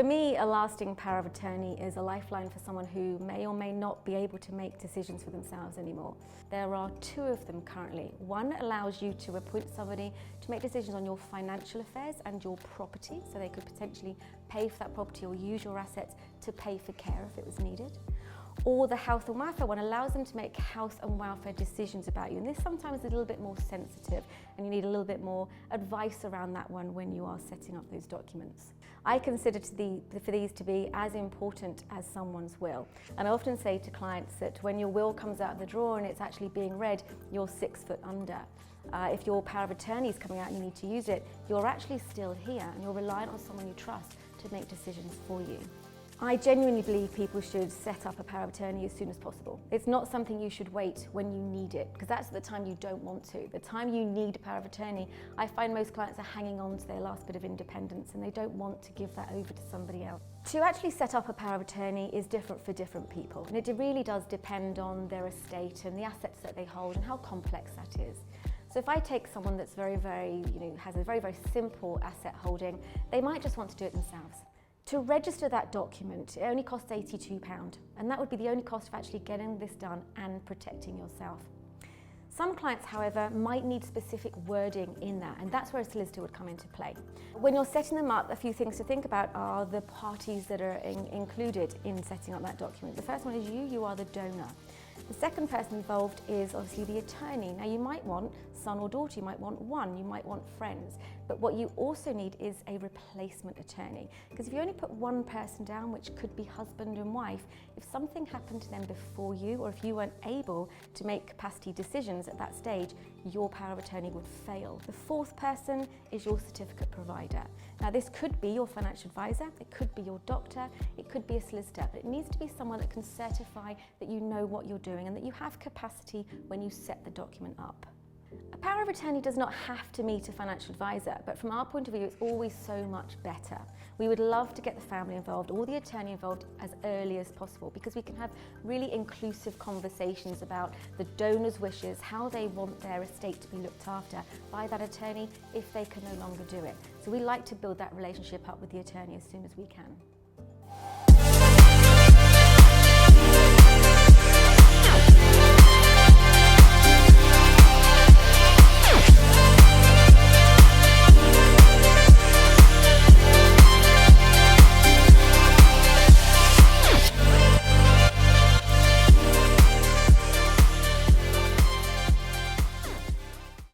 For me, a lasting power of attorney is a lifeline for someone who may or may not be able to make decisions for themselves anymore. There are two of them currently. One allows you to appoint somebody to make decisions on your financial affairs and your property, so they could potentially pay for that property or use your assets to pay for care if it was needed. Or the health and welfare one allows them to make health and welfare decisions about you. And this sometimes is a little bit more sensitive and you need a little bit more advice around that one when you are setting up those documents. I consider for these to be as important as someone's will. And I often say to clients that when your will comes out of the drawer and it's actually being read, you're 6 foot under. If your power of attorney is coming out and you need to use it, you're actually still here and you're reliant on someone you trust to make decisions for you. I genuinely believe people should set up a power of attorney as soon as possible. It's not something you should wait when you need it, because that's the time you don't want to. The time you need a power of attorney, I find most clients are hanging on to their last bit of independence and they don't want to give that over to somebody else. To actually set up a power of attorney is different for different people, and it really does depend on their estate and the assets that they hold and how complex that is. So if I take someone that's has a very simple asset holding, they might just want to do it themselves. To register that document, it only costs £82, and that would be the only cost of actually getting this done and protecting yourself. Some clients, however, might need specific wording in that, and that's where a solicitor would come into play. When you're setting them up, a few things to think about are the parties that are included in setting up that document. The first one is you are the donor. The second person involved is obviously the attorney. Now you might want son or daughter, you might want one, you might want friends, but what you also need is a replacement attorney. Because if you only put one person down, which could be husband and wife, if something happened to them before you, or if you weren't able to make capacity decisions at that stage, your power of attorney would fail. The fourth person is your certificate provider. Now this could be your financial advisor, it could be your doctor, it could be a solicitor, but it needs to be someone that can certify that you know what you're doing and that you have capacity when you set the document up. A power of attorney does not have to meet a financial advisor, but from our point of view, it's always so much better. We would love to get the family involved or the attorney involved as early as possible, because we can have really inclusive conversations about the donor's wishes, how they want their estate to be looked after by that attorney if they can no longer do it. So we like to build that relationship up with the attorney as soon as we can.